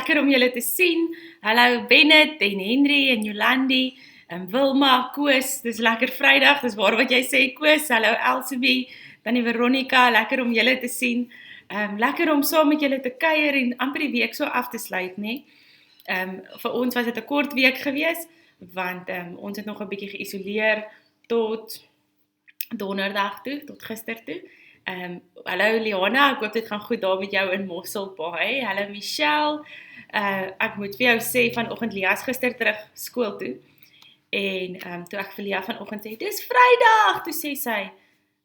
lekker om julle te sien. Hallo Bennett en Henry en Jolandi, en Wilma, Koos, dis lekker Vrydag, dis waar wat jy sê Koos, hallo Elsabie, dan die Veronica, lekker om julle te sien. Lekker om saam met julle te kuier en amper die week so af te sluit, nee. Vir ons was dit 'n kort week gewees, want ons het nog 'n bietjie geïsoleer tot donderdag toe, tot gister toe. Hallo Liana, ek hoop dit gaan goed daar met jou in Mosselbaai. Hallo Michelle. Ek moet vir jou sê vanoggend Lia's gister terug skool toe. En toe ek vir Lia vanoggend sê, dis Vrydag, toe sê sy,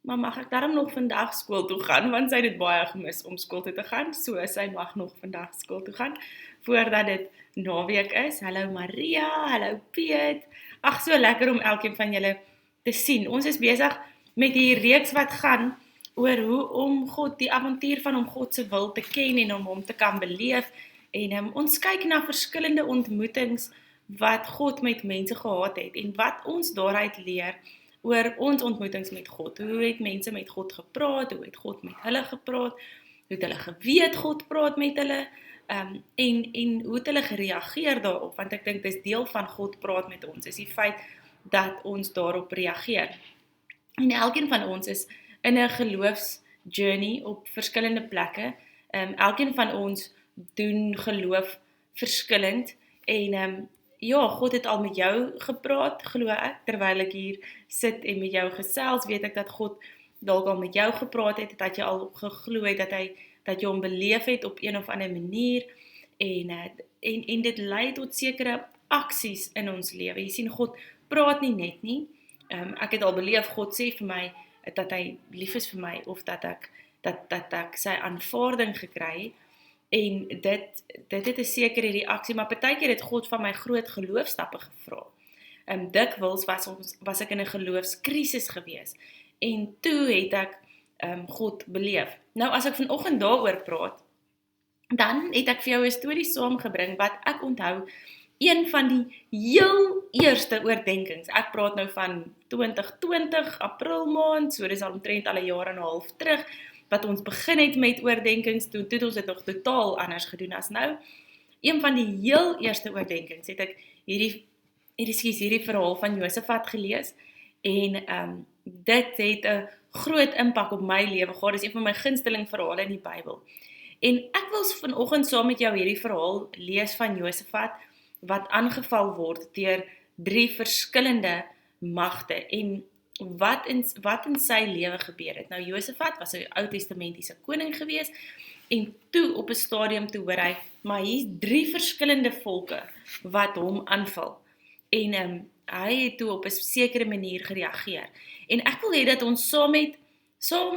maar mag ek daarom nog vandag skool toe gaan, want sy het dit baie gemis om skool toe te gaan, so sy mag nog vandag skool toe gaan, voordat dit naweek is. Hallo Maria, hallo Piet, ag so lekker om elkeen van julle te sien. Ons is besig met die reeks wat gaan oor hoe om God, die avontuur van om God se wil te ken en om hom te kan beleef, en ons kyk na verskillende ontmoetings wat God met mense gehad het, en wat ons daaruit leer oor ons ontmoetings met God. Hoe het mense met God gepraat, hoe het God met hulle gepraat, hoe het hulle geweet God praat met hulle, en hoe het hulle gereageer daarop, want ek dink dis deel van God praat met ons, is die feit dat ons daarop reageer. En elkeen van ons is in 'n geloofsjourney op verskillende plekke. Elkeen van ons doen geloof verskillend, en ja, God het al met jou gepraat, glo ek, terwyl ek hier sit en met jou gesels, weet ek dat God dalk al met jou gepraat het, dat jy al geglo het dat jy hom beleef het op een of ander manier, en dit lei tot sekere aksies in ons lewe. Jy sien, God praat nie net nie. Ek het al beleef, God sê vir my, dat hy lief is vir my, of dat ek sy aanvaarding gekry, en dit het 'n sekere reaksie, maar partykeer het God van my groot geloofstappe gevra. Dikwels was ek in 'n geloofskrisis gewees, en toe het ek God beleef. Nou as ek vanoggend daaroor praat, dan het ek vir jou 'n storie saamgebring wat ek onthou, een van die heel eerste oordenkings. Ek praat nou van 2020, April maand, so dis al omtrent al 'n jaar en 'n half terug, wat ons begin het met oordenkings, toe het ons dit nog totaal anders gedoen as nou. Een van die heel eerste oordenkings het ek hierdie verhaal van Josafat gelees, en dit het 'n groot impak op my lewe gehad. Dis een van my gunsteling verhale in die Bybel. En ek wil vanoggend saam met jou hierdie verhaal lees van Josafat, wat aangeval word deur 3 verskillende magte, en wat in sy lewe gebeur het. Nou Josafat was 'n Ou Testamentiese koning gewees, en toe op 'n stadium toe hoor hy, maar hier's 3 verskillende volke wat hom aanval, en hy het toe op 'n sekere manier gereageer, en ek wil hê dat ons saam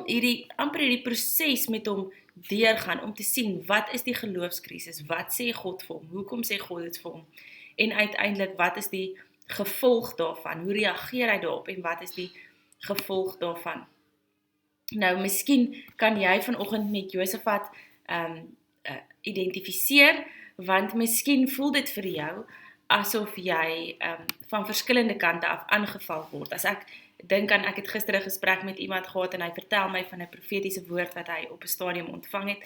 hierdie proses met hom deurgaan, om te sien, wat is die geloofskrisis, wat sê God vir hom, hoekom sê God dit vir hom, en uiteindelik, wat is die gevolg daarvan, hoe reageer hy daarop, en wat is die gevolg daarvan. Nou, miskien kan jy vanoggend met Josafat identifiseer, want miskien voel dit vir jou, asof jy van verskillende kante af aangeval word. As ek dink aan, ek het gister 'n gesprek met iemand gehad, en hy vertel my van 'n profetiese woord wat hy op 'n stadium ontvang het,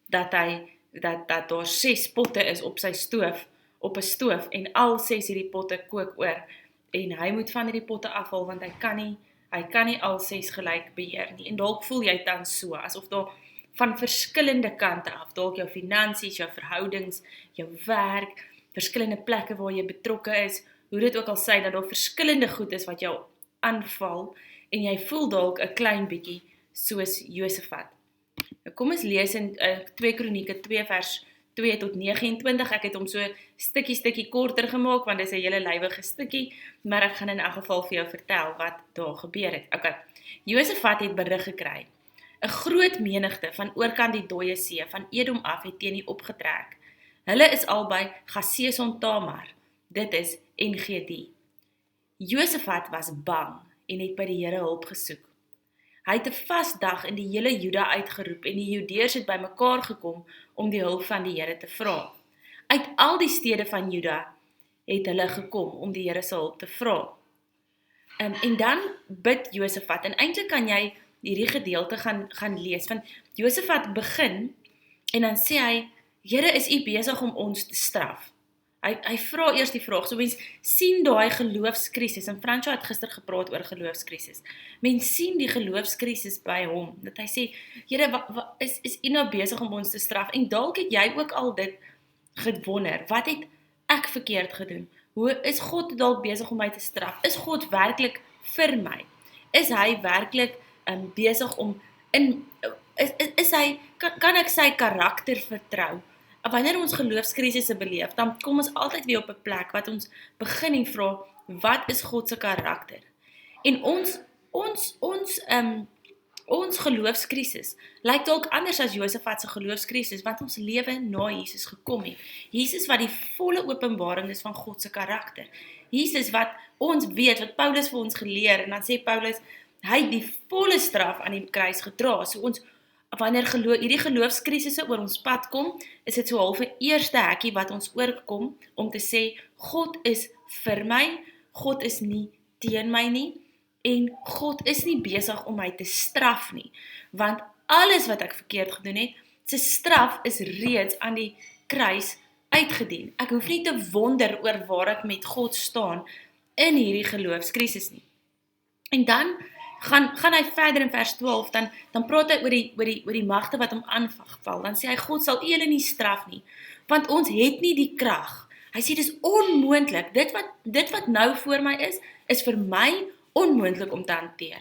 dat daar 6 potte is op sy stoof, op 'n stoof, en al 6 hierdie potte kook oor, en hy moet van hierdie potte afhaal, want hy kan nie al 6 gelyk beheer nie, en dalk voel jy dan so, asof daar van verskillende kante af, dalk jou finansies, jou verhoudings, jou werk, verskillende plekke waar jy betrokke is, hoe dit ook al sê, dat daar verskillende goed is wat jou aanval, en jy voel dalk 'n klein bietjie soos Josafat. Nou kom ons lees in 2 Kronieke 2 vers 2 tot 29, ek het hom so stukkie korter gemaak, want dit is 'n hele lywige stukkie, maar ek gaan in elk geval vir jou vertel wat daar gebeur het. Okay. Josafat het berig gekry. 'n Groot menigte van oorkant die Dooie See, van Edom af, het teen die opgetrek. Hulle is albei Gaseson Tamar, dit is En-Gedi. Josafat was bang, en het by die Here hulp gesoek. Hy het 'n vasdag in die hele Juda uitgeroep, en die Judeërs het bymekaar gekom om die hulp van die Here te vra. Uit al die stede van Juda het hulle gekom om die Here se hulp te vra. En dan bid Josafat, en eintlik kan jy hierdie gedeelte gaan lees, want Josafat begin, en dan sê hy, Here, is U besig om ons te straf? Hy vra eers die vraag, so mens sien daai geloofskrisis, en Fransjo het gister gepraat oor geloofskrisis, mens sien die geloofskrisis by hom, dat hy sê, Here, is U nou besig om ons te straf, en dalk het jy ook al dit gewonder, wat het ek verkeerd gedoen? Hoe is God dalk besig om my te straf? Is God werklik vir my? Is hy werklik besig om is hy, kan ek sy karakter vertrou? Wanneer ons geloofskrisisse beleef, dan kom ons altyd weer op 'n plek wat ons begin en vra, wat is God se karakter? En ons geloofskrisis lyk dalk anders as Josafat se geloofskrisis, want ons lewe na Jesus gekom het. Jesus wat die volle openbaring is van God se karakter. Jesus wat ons weet, wat Paulus vir ons geleer, en dan sê Paulus, hy het die volle straf aan die kruis gedra. So wanneer hierdie geloofskrisisse oor ons pad kom, is dit so half 'n eerste hekkie wat ons oorkom om te sê, God is vir my, God is nie teen my nie, en God is nie besig om my te straf nie, want alles wat ek verkeerd gedoen het, sy straf is reeds aan die kruis uitgedien. Ek hoef nie te wonder oor waar ek met God staan in hierdie geloofskrisis nie. En dan gaan hy verder in vers 12, dan praat hy oor die magte wat hom aanval. Dan sê hy, God sal julle nie straf nie, want ons het nie die krag. Hy sê, dis onmoontlik. Dit wat nou voor my is vir my onmoontlik om te hanteer.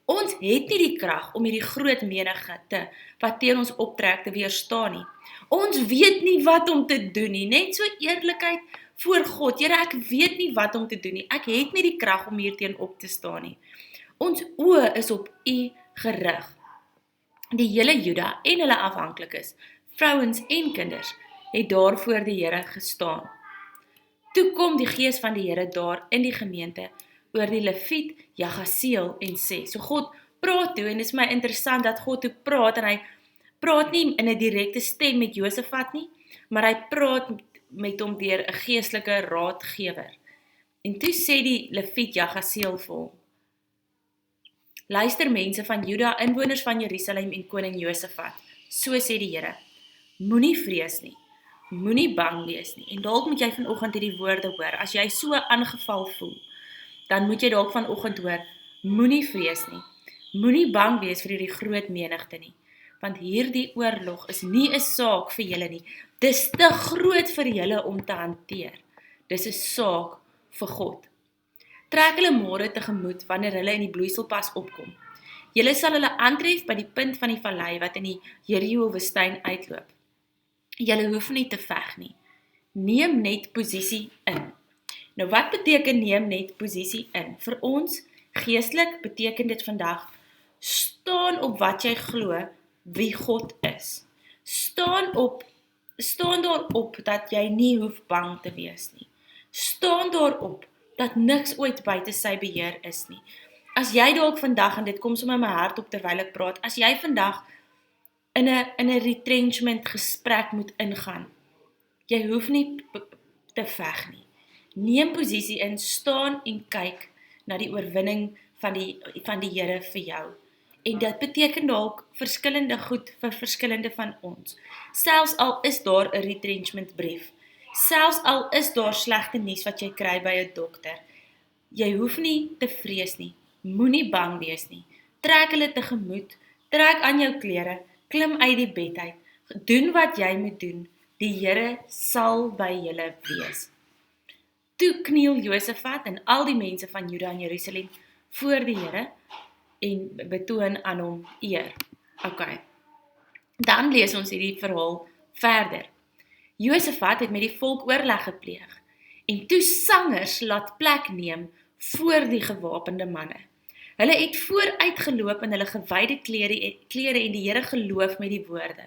Ons het nie die krag om hierdie groot menigte wat teen ons optrek te weerstaan nie. Ons weet nie wat om te doen nie, net so eerlikheid voor God. Here, ek weet nie wat om te doen nie. Ek het nie die krag om hier teen op te staan nie. Ons oë is op U gerig. Die hele Juda en hulle afhanklikes, vrouens en kinders, het daar voor die Here gestaan. Toe kom die gees van die Here daar in die gemeente oor die Leviet Jagasiel en sê, so God praat toe, en dit is my interessant dat God toe praat, en hy praat nie in 'n direkte stem met Josafat nie, maar hy praat met hom deur 'n geestelike raadgewer. En toe sê die Leviet Jagasiel vir hom, luister mense van Juda, inwoners van Jerusalem en koning Josafat, so sê die Here, moenie vrees nie, moenie bang wees nie, en dalk moet jy vanoggend hierdie woorde hoor, as jy so aangeval voel, dan moet jy dalk vanoggend hoor, moenie vrees nie, moenie bang wees vir hierdie groot menigte nie, want hierdie oorlog is nie 'n saak vir julle nie, dis te groot vir julle om te hanteer, dis 'n saak vir God. Trek hulle môre tegemoet wanneer hulle in die bloeiselpas opkom. Julle sal hulle aantref by die punt van die vallei wat in die Jericho woestyn uitloop. Julle hoef nie te veg nie. Neem net posisie in. Nou wat beteken neem net posisie in? Vir ons, geestelik beteken dit vandag, staan op wat jy glo, wie God is. Staan daarop dat jy nie hoef bang te wees nie. Staan daarop dat niks ooit buite sy beheer is nie. As jy dalk vandag, en dit kom sommer in my hart op terwyl ek praat, as jy vandag in 'n retrenchment gesprek moet ingaan, jy hoef nie te veg nie. Neem posisie in, staan en kyk na die oorwinning van die Here vir jou. En dit beteken dalk verskillende goed vir verskillende van ons. Selfs al is daar 'n retrenchment brief, selfs al is daar slegte nuus wat jy kry by 'n dokter, jy hoef nie te vrees nie, moenie bang wees nie. Trek hulle tegemoet, trek aan jou klere, klim uit die bed uit, doen wat jy moet doen, die Here sal by julle wees. Toe kniel Josafat en al die mense van Juda en Jerusalem voor die Here en betoon aan hom eer. Okay. Dan lees ons hierdie verhaal verder. Josafat het met die volk oorleg gepleeg en toe sangers laat plek neem voor die gewapende manne. Hulle het vooruitgeloop in hulle gewyde klere en die Here geloof met die woorde.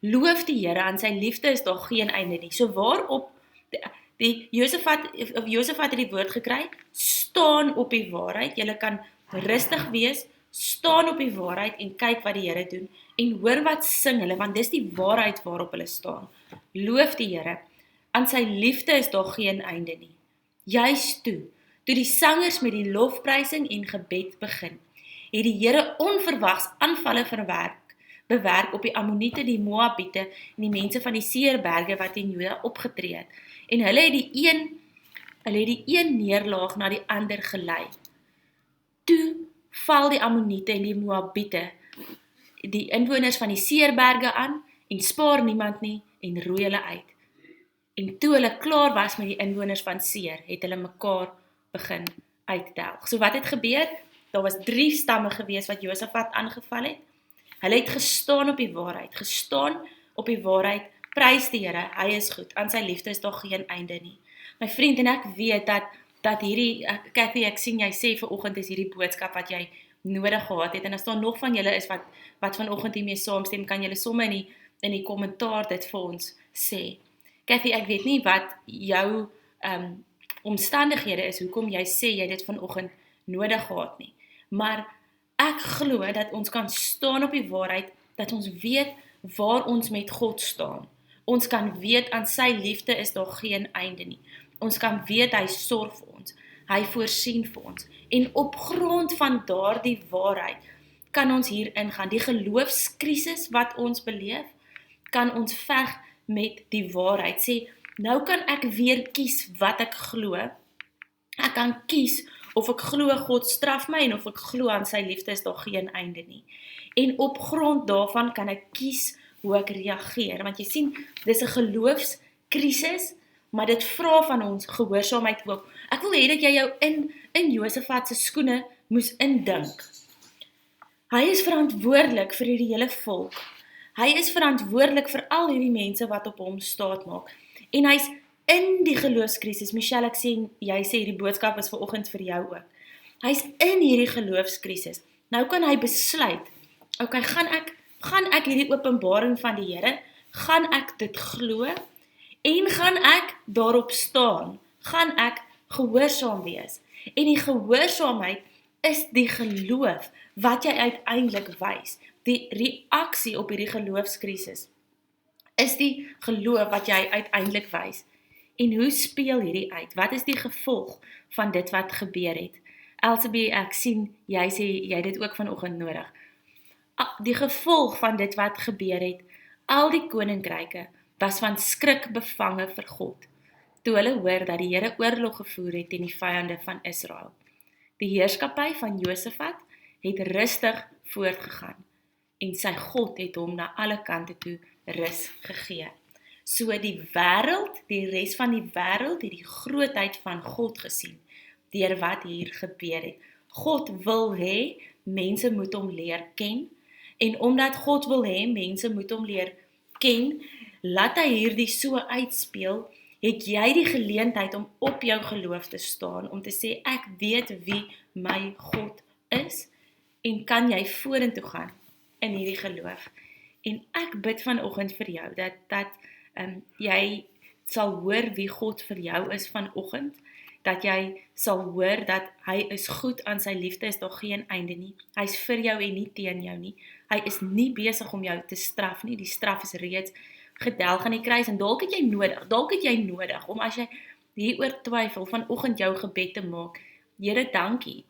Loof die Here, aan sy liefde is daar geen einde nie. So waarop Josafat het die woord gekry, staan op die waarheid, julle kan rustig wees, staan op die waarheid en kyk wat die Here doen, en hoor wat sing hulle, want dis die waarheid waarop hulle staan. Loof die Here, aan sy liefde is daar geen einde nie. Juist toe die sangers met die lofprysing en gebed begin, het die Here onverwags aanvalle verwerk, bewerk op die Ammoniete, die Moabiete en die mense van die Seerberge wat in Juda opgetree het. En hulle het die een neerlaag na die ander gelei. Toe val die Ammoniete en die Moabiete die inwoners van die Seerberge aan en spaar niemand nie en roei hulle uit. En toe hulle klaar was met die inwoners van Seer, het hulle mekaar begin uitdelg. So wat het gebeur? Daar was 3 stamme gewees wat Josafat aangeval het. Hulle het gestaan op die waarheid, prys die Here, hy is goed, aan sy liefde is daar geen einde nie. My vriend, en ek weet dat hierdie, Cathy, ek sien jy sê vanoggend is hierdie boodskap wat jy nodig gehad het, en as daar nog van julle is wat vanoggend hiermee saamstem, kan julle somme in die kommentaar dit vir ons sê. Cathy, ek weet nie wat jou omstandighede is, hoekom jy sê jy dit vanoggend nodig gehad nie, maar ek glo dat ons kan staan op die waarheid, dat ons weet waar ons met God staan. Ons kan weet aan sy liefde is daar geen einde nie. Ons kan weet hy sorg vir ons, hy voorsien vir ons. En op grond van daardie waarheid kan ons hier ingaan. Die geloofskrisis wat ons beleef, kan ons veg met die waarheid. Sê, nou kan ek weer kies wat ek glo. Ek kan kies of ek glo God straf my en of ek glo aan sy liefde is daar geen einde nie. En op grond daarvan kan ek kies hoe ek reageer. Want jy sien, dis 'n geloofskrisis, maar dit vra van ons gehoorsaamheid ook. Ek wil hê dat jy jou in Josafat se skoene moes indink. Hy is verantwoordelik vir hierdie hele volk. Hy is verantwoordelik vir al hierdie mense wat op hom staat maak. En hy's in die geloofskrisis. Michelle, ek sê, jy sê hierdie boodskap is vanoggend vir jou ook. Hy's in hierdie geloofskrisis. Nou kan hy besluit, okay, gaan ek hierdie openbaring van die Here, gaan ek dit glo en gaan ek daarop staan, gaan ek gehoorsaam wees. En die gehoorsaamheid is die geloof wat jy uiteindelik wys. Die reaksie op hierdie geloofskrisis is die geloof wat jy uiteindelik wys. En hoe speel hierdie uit? Wat is die gevolg van dit wat gebeur het? Elsabie, ek sien, jy sê, jy het dit ook vanoggend nodig. Die gevolg van dit wat gebeur het, al die koninkryke was van skrik bevange vir God, toe hulle hoor dat die Here oorlog gevoer het teen die vyande van Israel. Die heerskappy van Josafat het rustig voortgegaan, en sy God het hom na alle kante toe rus gegee. So die res van die wêreld het die grootheid van God gesien, deur wat hier gebeur het. God wil hê, mense moet hom leer ken, en omdat God wil hê, mense moet hom leer ken, laat hy hierdie so uitspeel, het jy die geleentheid om op jou geloof te staan, om te sê, ek weet wie my God is, en kan jy vorentoe gaan in hierdie geloof. En ek bid vanoggend vir jou, dat jy sal hoor wie God vir jou is vanoggend, dat jy sal hoor dat hy is goed, aan sy liefde is daar geen einde nie, hy is vir jou en nie teen jou nie, hy is nie besig om jou te straf nie, die straf is reeds gedelg aan die kruis, en dalk het jy nodig, om as jy hieroor twyfel, vanoggend jou gebed te maak, Here, dankie,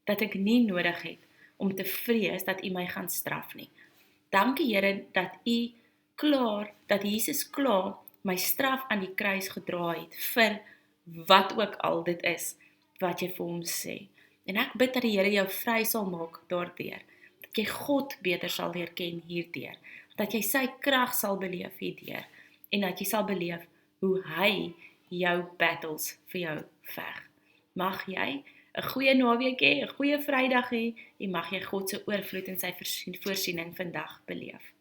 dat ek nie nodig het, om te vrees, dat U my gaan straf nie. Dankie, Here, dat Jesus klaar, my straf aan die kruis gedra het, vir wat ook al dit is, wat jy vir hom sê. En ek bid dat die Here jou vry sal maak daardeur, dat jy God beter sal leer ken hierdeur, dat jy sy krag sal beleef hierdeur, en dat jy sal beleef hoe hy jou battles vir jou veg. Mag jy 'n goeie naweek hê, 'n goeie Vrydag hê, en mag jy God se oorvloed en sy voorsiening vandag beleef.